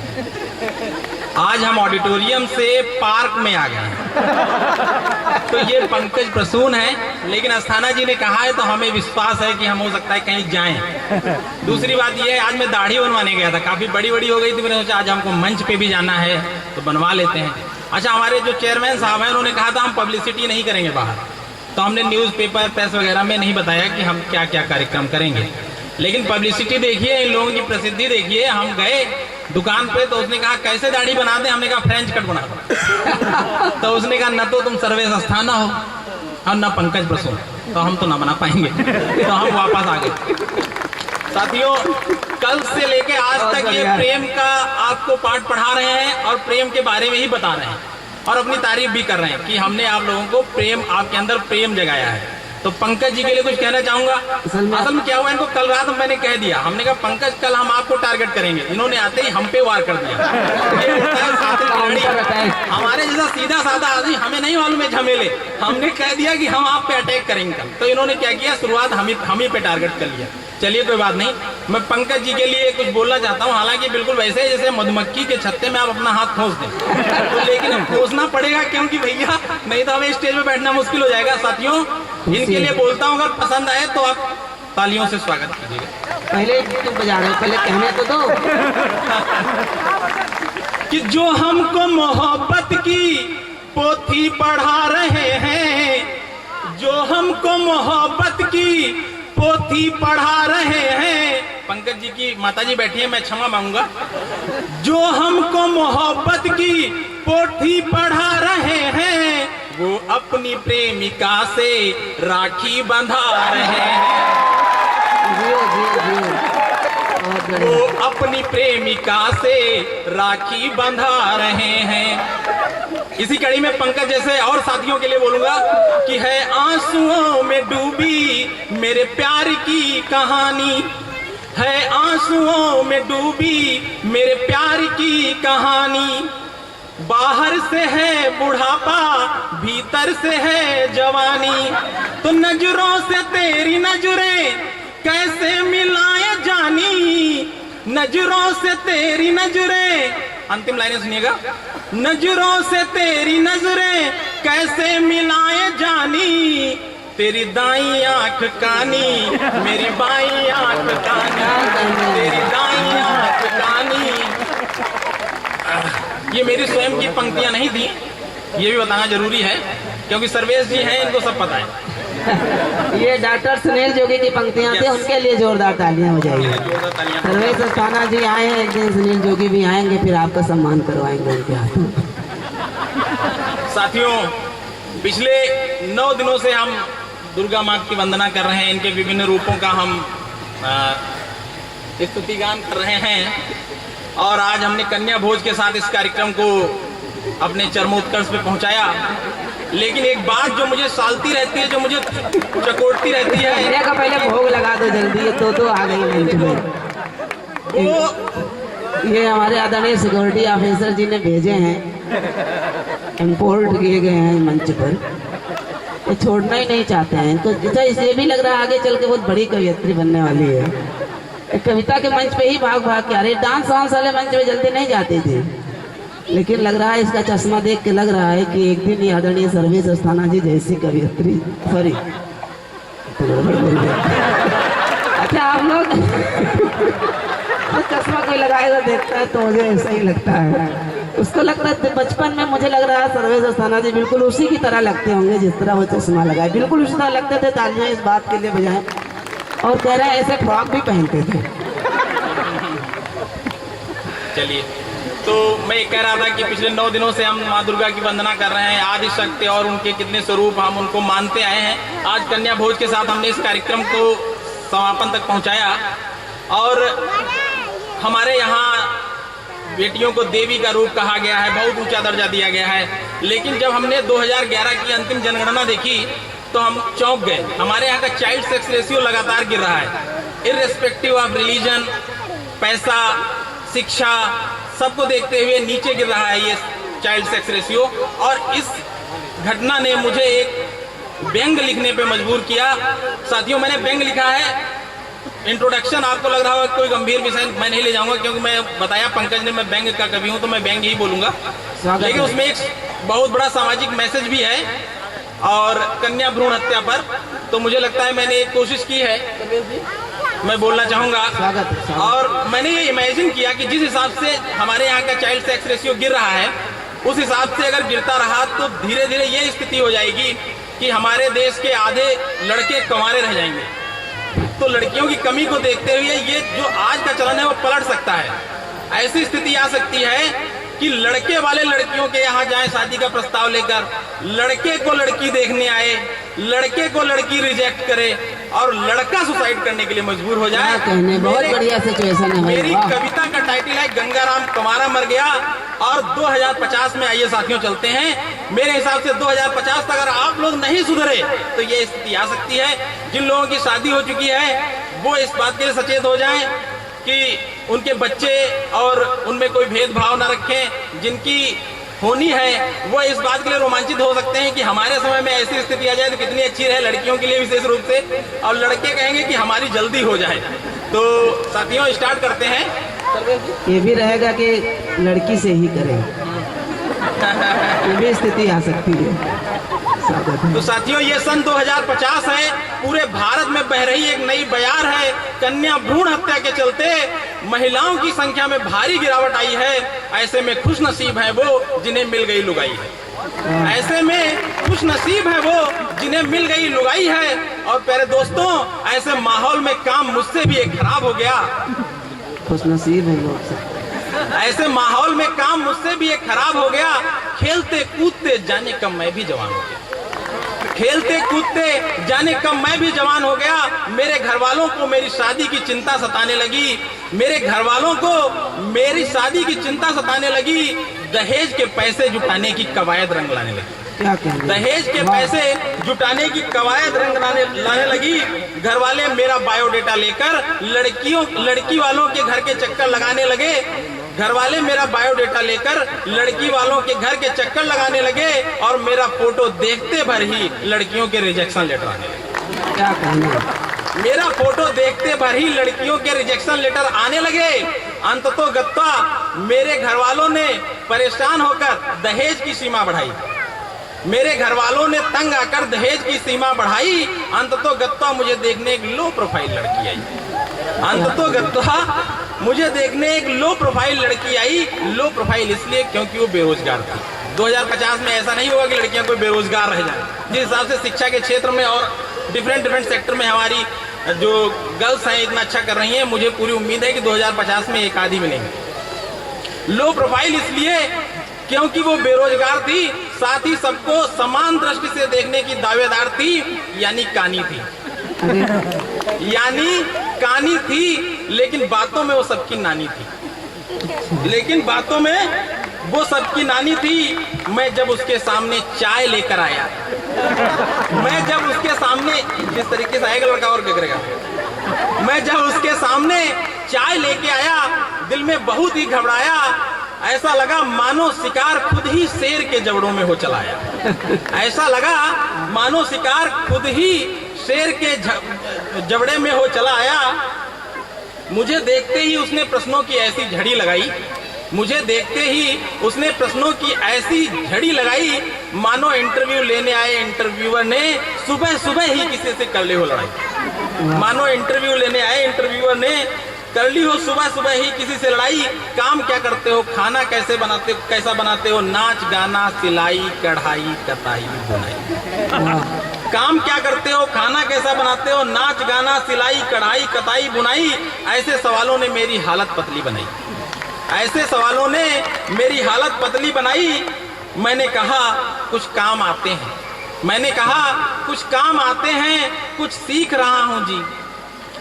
आज हम ऑडिटोरियम से पार्क में आ गए हैं। तो ये पंकज प्रसून है, लेकिन अस्थाना जी ने कहा है तो हमें विश्वास है कि हम हो सकता है कहीं जाएं। दूसरी बात ये है, आज मैं दाढ़ी बनवाने गया था, काफी बड़ी बड़ी हो गई थी। मैंने सोचा आज हमको मंच पे भी जाना है तो बनवा लेते हैं। अच्छा, हमारे जो चेयरमैन साहब हैं उन्होंने कहा था हम पब्लिसिटी नहीं करेंगे बाहर, तो हमने न्यूज़पेपर प्रेस वगैरह में नहीं बताया कि हम क्या क्या कार्यक्रम करेंगे। लेकिन पब्लिसिटी देखिए, इन लोगों की प्रसिद्धि देखिए। हम गए दुकान पे तो उसने कहा कैसे दाढ़ी बना दे, हमने कहा फ्रेंच कट बना दो। तो उसने कहा न तो तुम सर्वेश अस्थाना हो और न पंकज प्रसून, तो हम तो ना बना पाएंगे। तो हम वापस आ गए। साथियों, कल से लेके आज तक ये प्रेम का आपको पाठ पढ़ा रहे हैं और प्रेम के बारे में ही बता रहे हैं और अपनी तारीफ भी कर रहे हैं कि हमने आप लोगों को प्रेम, आपके अंदर प्रेम जगाया है। तो पंकज जी के लिए कुछ कहना चाहूंगा। असल में क्या हुआ, इनको कल रात मैंने कह दिया, हमने कहा पंकज कल हम आपको टारगेट करेंगे। इन्होंने आते ही हम पे वार कर दिया। हमारे जैसा सीधा साधा आदमी, हमें नहीं मालूम है झमेले, हमने कह दिया कि हम आप पे अटैक करेंगे कल। तो इन्होंने क्या किया, शुरुआत हम ही पे टारगेट कर लिया। चलिए कोई बात नहीं, मैं पंकज जी के लिए कुछ बोलना चाहता हूँ। हालांकि बिल्कुल वैसे जैसे मधुमक्खी के छत्ते में आप अपना हाथ खोस दें, तो लेकिन खोसना पड़ेगा क्योंकि भैया नहीं तो हमें स्टेज पे बैठना मुश्किल हो जाएगा। साथियों, इनके लिए बोलता हूँ, अगर पसंद आए तो आप तालियों से स्वागत कीजिएगा।
पहले क्यों बजा रहे हो, पहले कहने तो दो।
कि जो हमको मोहब्बत की पोथी पढ़ा रहे हैं, जो हमको मोहब्बत की पोथी पढ़ा रहे हैं। पंकज जी की माताजी बैठी है, मैं क्षमा मांगूंगा। जो हमको मोहब्बत की पोथी पढ़ा रहे हैं, वो अपनी प्रेमिका से राखी बंधा रहे हैं। वो अपनी प्रेमिका से राखी बंधा रहे हैं। इसी कड़ी में पंकज जैसे और साथियों के लिए बोलूंगा कि है आंसुओं में डूबी मेरे प्यार की कहानी, है आंसुओं में डूबी मेरे प्यार की कहानी। बाहर से है बुढ़ापा, भीतर से है जवानी, तो नजरों से तेरी नजरें कैसे मिलाए जानी, नजरों से तेरी नजरें, अंतिम लाइनें सुनिएगा, नजरों से तेरी नजरें कैसे मिलाए जानी, तेरी दाई आंख कानी मेरी बाई आंख कानी, तेरी दाई आंख कानी। ये मेरी स्वयं की पंक्तियां नहीं थी, ये भी बताना जरूरी है क्योंकि सर्वेश जी हैं, इनको सब पता है।
ये डॉक्टर सुनील जोगी की पंक्तियां थी, उनके लिए जोरदार तालियां बजाइए। सर्वेश अस्थाना जी आए हैं, एक दिन सुनील जोगी भी आएंगे, फिर आपका सम्मान करवाएंगे उनके हाथों।
साथियों, पिछले 9 दिनों से हम दुर्गा माँ की वंदना कर रहे हैं, इनके विभिन्न रूपों का हम स्तुति गान कर रहे हैं और आज हमने कन्या भोज के साथ इस कार्यक्रम को अपने चरमोत्कर्ष पे पहुंचाया। लेकिन एक बात जो मुझे सालती रहती है, जो मुझे चकोटती रहती है,
का पहले भोग लगा दो जल्दी, ये तो आ गई मंच में। ये हमारे आदरणीय सिक्योरिटी ऑफिसर जी ने भेजे हैं, इंपोर्ट किए गए हैं मंच पर। ये छोड़ना ही नहीं चाहते हैं इनको। अच्छा, इसे भी लग रहा है आगे चल के बहुत बड़ी कवियत्री बनने वाली है। एक कविता के मंच पे ही भाग भाग के आ रही, डांस वांस वाले मंच में जल्दी नहीं जाती थी, लेकिन लग रहा है इसका चश्मा देख के लग रहा है कि एक दिन ये आदरणीय सर्वेश अस्थाना जी जैसी कवियत्री सॉरी अच्छा आप लोग चश्मा कोई लगाएगा देखता है तो मुझे ऐसा ही लगता है। उसको लग रहा है बचपन में, मुझे लग रहा है सर्वेश अस्थाना जी बिल्कुल उसी की तरह लगते होंगे जिस तरह वो चश्मा लगाए, बिल्कुल उसी तरह लगते थे। तालियां इस बात के लिए बजाएं। और कह रहे हैं ऐसे फ्रॉक भी पहनते थे।
चलिए, तो मैं ये कह रहा था कि पिछले 9 दिनों से हम माँ दुर्गा की वंदना कर रहे हैं, आदि शक्ति और उनके कितने स्वरूप हम उनको मानते आए हैं। आज कन्या भोज के साथ हमने इस कार्यक्रम को समापन तक पहुंचाया और हमारे यहाँ बेटियों को देवी का रूप कहा गया है, बहुत ऊंचा दर्जा दिया गया है। लेकिन जब हमने 2011 की अंतिम जनगणना देखी तो हम चौंक गए। हमारे यहाँ का चाइल्ड सेक्स रेशियो लगातार गिर रहा है, इर्रेस्पेक्टिव ऑफ रिलीजन, पैसा, शिक्षा, सबको देखते हुए नीचे गिर रहा है ये चाइल्ड सेक्स रेशियो। और इस घटना ने मुझे एक व्यंग लिखने पे मजबूर किया। साथियों, मैंने व्यंग लिखा है। इंट्रोडक्शन आपको लग रहा होगा कोई गंभीर विषय मैं नहीं ले जाऊंगा, क्योंकि मैं बताया पंकज ने मैं व्यंग का कवि हूं, तो मैं व्यंग ही बोलूंगा। लेकिन उसमें एक बहुत बड़ा सामाजिक मैसेज भी है और कन्या भ्रूण हत्या पर, तो मुझे लगता है मैंने एक कोशिश की है, मैं बोलना चाहूंगा।
स्वागत।
और मैंने ये इमेजिन किया कि जिस हिसाब से हमारे यहाँ का चाइल्ड सेक्स रेशियो गिर रहा है, उस हिसाब से अगर गिरता रहा तो धीरे धीरे ये स्थिति हो जाएगी कि हमारे देश के आधे लड़के कंवारे रह जाएंगे। तो लड़कियों की कमी को देखते हुए ये जो आज का चलन है वो पलट सकता है। ऐसी स्थिति आ सकती है कि लड़के वाले लड़कियों के यहाँ जाए शादी का प्रस्ताव लेकर, लड़के को लड़की देखने आए, लड़के को लड़की रिजेक्ट करे और लड़का सुसाइड करने के लिए मजबूर हो जाए।
बहुत बढ़िया सिचुएशन है।
मेरी कविता का टाइटल है गंगाराम कंवारा मर गया। और 2050 में आइए साथियों चलते हैं। मेरे हिसाब से 2050 तक अगर आप लोग नहीं सुधरे तो ये स्थिति आ सकती है। जिन लोगों की शादी हो चुकी है वो इस बात के लिए सचेत हो जाएं कि उनके बच्चे और उनमें कोई भेदभाव न रखें। जिनकी होनी है वो इस बात के लिए रोमांचित हो सकते हैं कि हमारे समय में ऐसी स्थिति आ जाए तो कितनी अच्छी रहे, लड़कियों के लिए विशेष रूप से, और लड़के कहेंगे कि हमारी जल्दी हो जाए। तो साथियों स्टार्ट करते हैं।
ये भी रहेगा कि लड़की से ही करें, ये भी स्थिति आ सकती है।
तो साथियों ये सन 2050 है, पूरे भारत में बह रही एक नई बयार है। कन्या भ्रूण हत्या के चलते महिलाओं की संख्या में भारी गिरावट आई है। ऐसे में खुश नसीब है वो जिन्हें मिल गई लुगाई है। ऐसे में खुश नसीब है वो जिन्हें मिल गई लुगाई है। और प्यारे दोस्तों, ऐसे माहौल में काम मुझसे भी एक खराब हो गया।
खुश नसीब है लोग।
ऐसे माहौल में काम मुझसे भी एक खराब हो गया। खेलते कूदते जाने कब मैं भी जवान हो गया। खेलते कूदते जाने कब मैं भी जवान हो गया। मेरे घर वालों को मेरी शादी की चिंता सताने लगी। मेरे घर वालों को मेरी शादी की चिंता सताने लगी। दहेज के पैसे जुटाने की कवायद रंग लाने लगी। दहेज के पैसे जुटाने की कवायद रंग लाने लगी। घर वाले मेरा बायोडेटा लेकर लड़की वालों के घर के चक्कर लगाने लगे। घर वाले मेरा बायोडेटा लेकर लड़की वालों के घर के चक्कर लगाने लगे और मेरा फोटो देखते भर ही लड़कियों के रिजेक्शन लेटर आने लगे।
क्या कहना,
मेरा फोटो देखते भर ही लड़कियों के रिजेक्शन लेटर आने लगे। अंततोगत्वा मेरे घर वालों ने परेशान होकर दहेज की सीमा बढ़ाई। मेरे घर वालों ने तंग आकर दहेज की सीमा बढ़ाई। अंततोगत्वा मुझे देखने एक लो प्रोफाइल लड़की आई। अंततोगत्वा मुझे देखने एक लो प्रोफाइल लड़की आई। लो प्रोफाइल इसलिए क्योंकि वो बेरोजगार थी। 2050 में ऐसा नहीं होगा कि लड़कियां कोई बेरोजगार रह जाए। जिस हिसाब से शिक्षा के क्षेत्र में और डिफरेंट सेक्टर में हमारी जो गर्ल्स हैं इतना अच्छा कर रही हैं, मुझे पूरी उम्मीद है कि 2050 में एक आधी मिलेंगे। लो प्रोफाइल इसलिए क्योंकि वो बेरोजगार थी, साथ ही सबको समान दृष्टि से देखने की दावेदार थी, यानी कानी थी। यानी कानी थी, लेकिन बातों में वो सबकी नानी थी। लेकिन बातों में वो सबकी नानी थी। मैं जब उसके सामने चाय लेकर आया, मैं जब उसके सामने, जिस तरीके से आएगा लड़का और क्या करेगा, मैं जब उसके सामने चाय लेके आया, दिल में बहुत ही घबराया। ऐसा लगा मानो शिकार खुद ही शेर के जबड़ों में हो चलाया। ऐसा लगा मानो शिकार खुद ही शेर के जबड़े में हो चला आया। मुझे देखते ही उसने प्रश्नों की ऐसी झड़ी लगाई, मुझे देखते ही उसने प्रश्नों की ऐसी झड़ी लगाई, मानो इंटरव्यू लेने आए इंटरव्यूअर ने सुबह सुबह ही किसी से कर ली हो लड़ाई। मानो इंटरव्यू लेने आए इंटरव्यूअर ने कर ली हो सुबह सुबह ही किसी से लड़ाई। काम क्या करते हो, खाना कैसे बनाते हो, कैसा बनाते हो, नाच गाना सिलाई कढ़ाई कताई बुनाई। काम क्या करते हो, खाना कैसा बनाते हो, नाच गाना सिलाई कढ़ाई कताई बुनाई। ऐसे सवालों ने मेरी हालत पतली बनाई, ऐसे सवालों ने मेरी हालत पतली बनाई। मैंने कहा कुछ काम आते हैं, मैंने कहा कुछ काम आते हैं, कुछ सीख रहा हूं जी।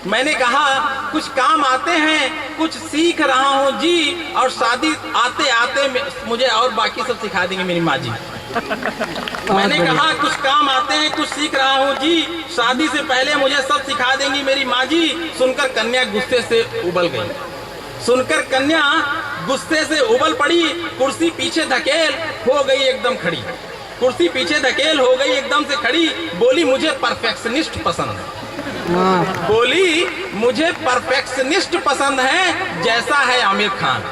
मैंने कहा कुछ काम आते हैं, कुछ सीख रहा हूं जी, और शादी आते आते मुझे और बाकी सब सिखा देंगे मेरी माँ जी। मैंने कहा कुछ काम आते हैं, कुछ सीख रहा हूं जी, शादी से पहले मुझे सब सिखा देंगी मेरी माँ जी। सुनकर कन्या गुस्से से उबल गई, सुनकर कन्या गुस्से से उबल पड़ी। कुर्सी पीछे धकेल हो गई एकदम खड़ी, कुर्सी पीछे धकेल हो गई एकदम से खड़ी। बोली मुझे परफेक्शनिस्ट पसंद है, बोली मुझे परफेक्शनिस्ट पसंद है, जैसा है आमिर खान।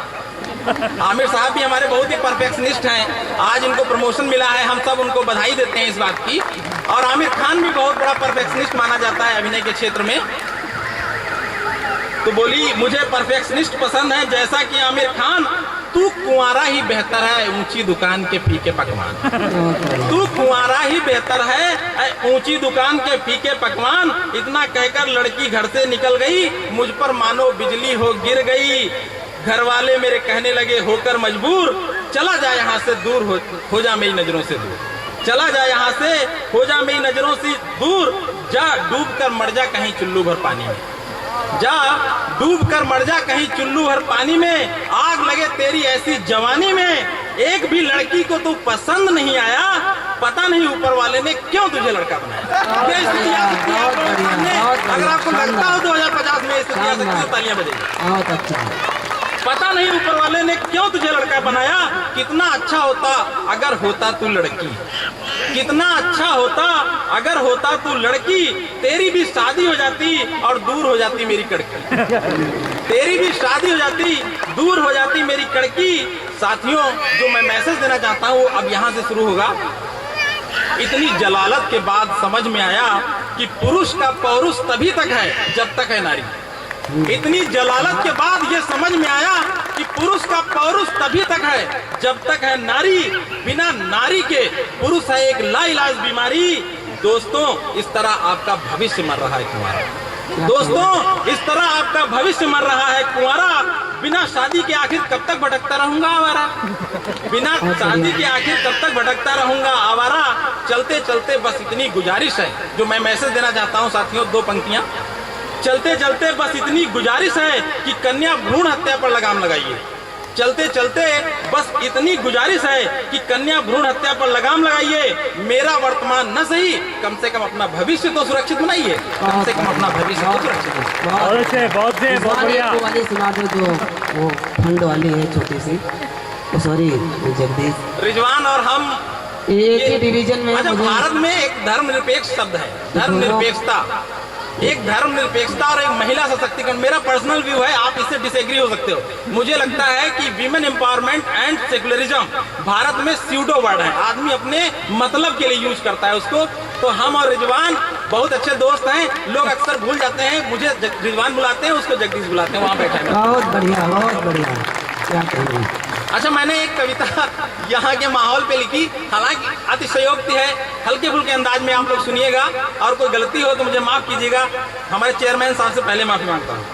आमिर साहब भी हमारे बहुत ही परफेक्शनिस्ट हैं। आज इनको प्रमोशन मिला है, हम सब उनको बधाई देते हैं इस बात की। और आमिर खान भी बहुत बड़ा परफेक्शनिस्ट माना जाता है अभिनय के क्षेत्र में। तो बोली मुझे परफेक्शनिस्ट पसंद है, जैसा कि आमिर खान। तू कुंवारा ही बेहतर है, ऊंची दुकान के फीके पकवान। तू कुंवारा ही बेहतर है, ऊंची दुकान के फीके पकवान। इतना कहकर लड़की घर से निकल गई, मुझ पर मानो बिजली हो गिर गई। घर वाले मेरे कहने लगे होकर मजबूर, चला जा यहाँ से दूर, हो जा मेरी नजरों से दूर, चला जा यहाँ से हो जा मेरी नजरों से दूर। जा डूब कर मर जा कहीं चुल्लू भर पानी में, जा डूब कर मर जा कहीं चुल्लू भर पानी में। आग लगे तेरी ऐसी जवानी में, एक भी लड़की को तू पसंद नहीं आया, पता नहीं ऊपर वाले ने क्यों तुझे लड़का बनाया। अगर आपको लगता हो 2050 में स्थिति आ सकती है, तालियां बजेगी। पता नहीं ऊपर वाले ने क्यों तुझे लड़का बनाया। कितना अच्छा होता अगर होता तू लड़की, कितना अच्छा होता अगर होता तू लड़की। तेरी भी शादी हो जाती और दूर हो जाती मेरी कड़की, तेरी भी शादी हो जाती दूर हो जाती मेरी कड़की। साथियों, जो मैं मैसेज देना चाहता हूँ अब यहाँ से शुरू होगा। इतनी जलालत के बाद समझ में आया कि पुरुष का पौरुष तभी तक है जब तक है नारी। इतनी जलालत के बाद ये समझ में आया कि पुरुष का पौरुष तभी तक है जब तक है नारी। बिना नारी के पुरुष है एक लाइलाज बीमारी। दोस्तों, इस तरह आपका भविष्य मर रहा है कुंवारा। दोस्तों, इस तरह आपका भविष्य मर रहा है कुंवारा। बिना शादी के आखिर कब तक भटकता रहूंगा आवारा, बिना शादी के आखिर कब तक भटकता रहूंगा आवारा। चलते चलते बस इतनी गुजारिश है, जो मैं मैसेज देना चाहता हूँ साथियों, 2 पंक्तियां। चलते चलते बस इतनी गुजारिश है कि कन्या भ्रूण हत्या पर लगाम लगाइए। चलते चलते बस इतनी गुजारिश है कि कन्या भ्रूण हत्या पर लगाम लगाइए। मेरा वर्तमान न सही, कम से कम अपना भविष्य तो सुरक्षित बनाइए, कम से कम अपना भविष्य तो सुरक्षित बनाइए।
बहुत बढ़िया वाली सुना दो, जो वो फंड वाली है छोटी सी, सॉरी जगदीश।
रिजवान और हम
एक ही डिवीजन में।
अच्छा, भारत में एक धर्मनिरपेक्ष शब्द है, धर्मनिरपेक्षता। एक धर्मनिरपेक्षता और एक महिला सशक्तिकरण। मेरा पर्सनल व्यू है, आप इससे डिसएग्री हो सकते हो। मुझे लगता है कि women empowerment and secularism Bharat में स्यूडो वर्ड है, आदमी अपने मतलब के लिए यूज करता है उसको। तो हम और रिजवान बहुत अच्छे दोस्त हैं। लोग अक्सर भूल जाते हैं, मुझे रिजवान बुलाते हैं, उसको जगदीश बुलाते हैं, वहाँ बैठा है।
बहुत बढ़िया, बहुत बढ़िया, क्या कहूँ।
अच्छा, मैंने एक कविता यहाँ के माहौल पे लिखी, हालांकि अतिशयोक्ति है, हल्के फुल्के अंदाज में आप लोग सुनिएगा, और कोई गलती हो तो मुझे माफ कीजिएगा। हमारे चेयरमैन साहब से पहले माफी मांगता हूँ।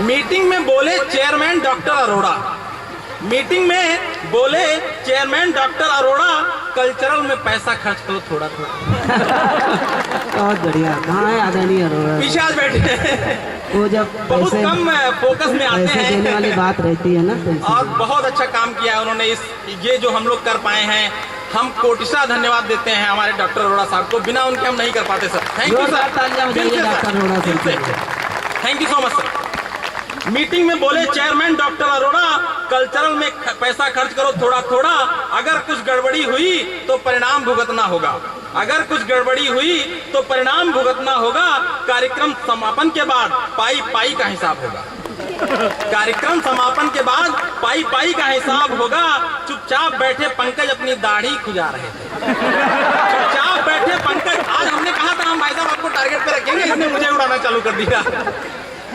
मीटिंग में बोले चेयरमैन डॉक्टर अरोड़ा, मीटिंग में बोले चेयरमैन डॉक्टर अरोड़ा, कल्चरल में पैसा खर्च करो थोड़ा थोड़ा।
बहुत बढ़िया। कहाँ है आदरणीय अरोड़ा?
पीछे आज बैठे
वो जब
बहुत कम फोकस में आते हैं,
देने वाली बात रहती है ना, तो
और बहुत अच्छा काम किया है उन्होंने। ये जो हम लोग कर पाए हैं, हम कोटिशा धन्यवाद देते हैं हमारे डॉक्टर अरोड़ा साहब को। बिना उनके हम नहीं कर पाते सर। थैंक यू सर,
तालियां बजाइए doctor Arora sir.
Thank you so much sir. Meeting में बोले चेयरमैन डॉक्टर अरोड़ा, कल्चरल में पैसा खर्च करो थोड़ा थोड़ा, अगर कुछ गड़बड़ी हुई तो परिणाम भुगतना होगा। अगर कुछ गड़बड़ी हुई तो परिणाम भुगतना होगा। कार्यक्रम समापन के बाद पाई पाई का हिसाब होगा। कार्यक्रम समापन के बाद पाई पाई का हिसाब होगा। चुपचाप बैठे पंकज अपनी दाढ़ी खुजा रहे थे। चुपचाप बैठे पंकज, आज हमने कहा था हम भाई साहब आपको टारगेट पे रखेंगे, इसने मुझे उड़ाना चालू कर दिया।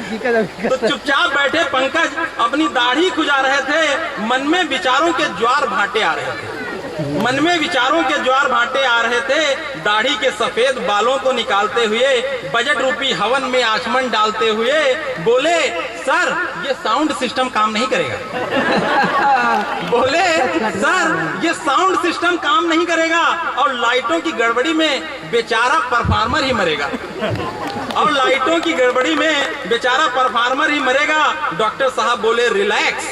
तो चुपचाप बैठे पंकज अपनी दाढ़ी खुजा रहे थे। मन में विचारों के ज्वार भाटे आ रहे थे। मन में विचारों के ज्वार भाटे आ रहे थे। दाढ़ी के सफेद बालों को निकालते हुए, बजट रूपी हवन में आचमन डालते हुए बोले, सर ये साउंड सिस्टम काम नहीं करेगा। बोले सर ये साउंड सिस्टम काम नहीं करेगा और लाइटों की गड़बड़ी में बेचारा परफॉर्मर ही मरेगा। और लाइटों की गड़बड़ी में बेचारा परफॉर्मर ही मरेगा। डॉक्टर साहब बोले, रिलैक्स,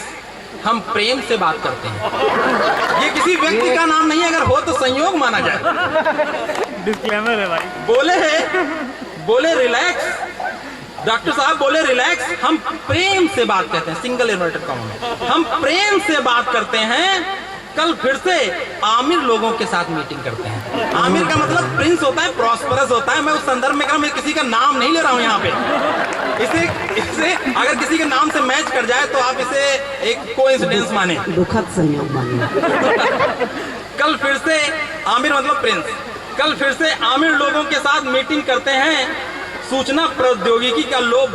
हम प्रेम से बात करते हैं। ये किसी व्यक्ति का नाम नहीं है, अगर हो तो संयोग माना जाए।
डिस्क्लेमर है भाई।
बोले रिलैक्स, डॉक्टर साहब बोले रिलैक्स, हम प्रेम से बात करते हैं। सिंगल इन्वर्टेड कॉमा में हम प्रेम से बात करते हैं। कल फिर से आमिर लोगों के साथ मीटिंग करते हैं। आमिर का मतलब प्रिंस होता है, प्रॉस्परस होता है। मैं उस संदर्भ में मैं किसी का नाम नहीं ले रहा हूं यहाँ पे। इसे अगर किसी के नाम से मैच कर जाए तो आप इसे एक कोइंसिडेंस माने,
दुखद संयोग माने।
कल फिर से आमिर मतलब प्रिंस, कल फिर से आमिर लोगों के साथ मीटिंग करते हैं। सूचना प्रौद्योगिकी का लोग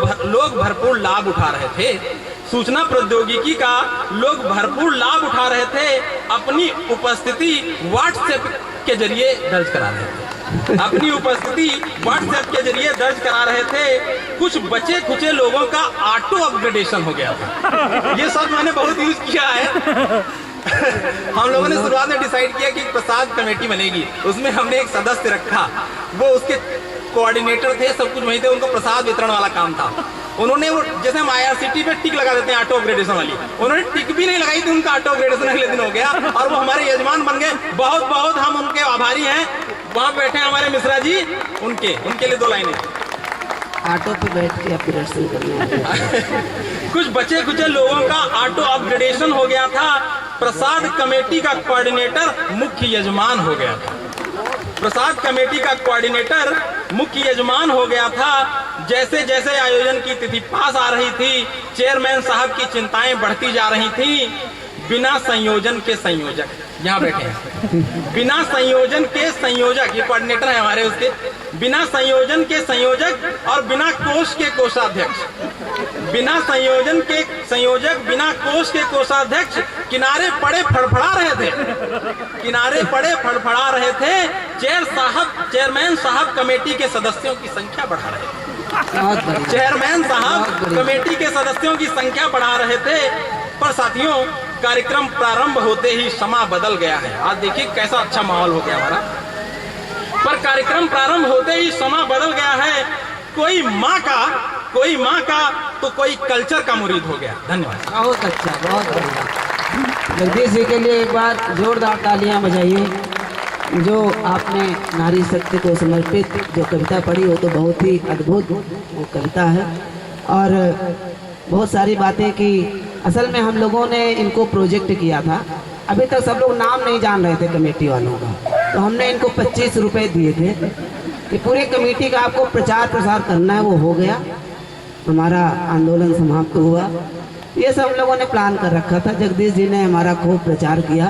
भरपूर लाभ उठा रहे थे। सूचना प्रौद्योगिकी का लोग भरपूर लाभ उठा रहे थे। अपनी उपस्थिति व्हाट्सएप के जरिए दर्ज करा रहे थे। अपनी उपस्थिति व्हाट्सएप के जरिए दर्ज करा रहे थे। कुछ बचे खुचे लोगों का ऑटो अपग्रेडेशन हो गया था। ये शब्द मैंने बहुत यूज किया है। हम लोगों ने शुरुआत में डिसाइड किया कि प्रसाद कमेटी बनेगी। उसमें हमने एक सदस्य रखा, वो उसके कोऑर्डिनेटर थे, सब कुछ वही थे, उनको प्रसाद वितरण वाला काम था। उन्होंने वो जैसे हम IRCT पे टिक लगा देते हैं ऑटो अपग्रेडेशन वाली, उन्होंने टिक भी नहीं लगाई थी, उनका ऑटो अपग्रेडेशन अगले दिन हो गया और वो हमारे यजमान बन गए। बहुत बहुत हम उनके आभारी हैं। वहाँ बैठे हमारे मिश्रा जी, उनके लिए 2 लाइनें।
ऑटो पे बैठ के अपग्रेडेशन करना।
कुछ बचे कुचे लोगों का ऑटो अपग्रेडेशन हो गया था। प्रसाद कमेटी का कोऑर्डिनेटर मुख्य यजमान हो गया था। प्रसाद कमेटी का कोऑर्डिनेटर मुख्य यजमान हो गया था। जैसे जैसे आयोजन की तिथि पास आ रही थी, चेयरमैन साहब की चिंताएं बढ़ती जा रही थी। बिना संयोजन के संयोजक यहाँ बैठे हैं। बिना संयोजन के संयोजक, ये कोऑर्डिनेटर है हमारे उसके। बिना संयोजन के संयोजक और बिना कोष के कोषाध्यक्ष, बिना संयोजन के संयोजक, बिना कोष के कोषाध्यक्ष किनारे पड़े फड़फड़ा रहे थे। किनारे पड़े फड़फड़ा रहे थे। चेयरमैन साहब कमेटी के सदस्यों की संख्या बढ़ा रहे थे। चेयरमैन साहब कमेटी के सदस्यों की संख्या बढ़ा रहे थे। पर साथियों, कार्यक्रम प्रारंभ होते ही समा बदल गया है। आज देखिए कैसा अच्छा माहौल हो गया हमारा। पर कार्यक्रम प्रारंभ होते ही समा बदल गया है। कोई माँ का तो कोई कल्चर का मुरीद हो गया। धन्यवाद।
बहुत अच्छा, बहुत बढ़िया। जगदीश जी के लिए एक बार जोरदार तालियां बजाइए। जो आपने नारी शक्ति को समर्पित जो कविता पढ़ी, वो तो बहुत ही अद्भुत वो कविता है। और बहुत सारी बातें की। असल में हम लोगों ने इनको प्रोजेक्ट किया था। अभी तक सब लोग नाम नहीं जान रहे थे कमेटी वालों का, तो हमने इनको 25 रुपए दिए थे कि पूरी कमेटी का आपको प्रचार प्रसार करना है। वो हो गया, हमारा आंदोलन समाप्त हुआ। ये सब लोगों ने प्लान कर रखा था। जगदीश जी ने हमारा खूब प्रचार किया।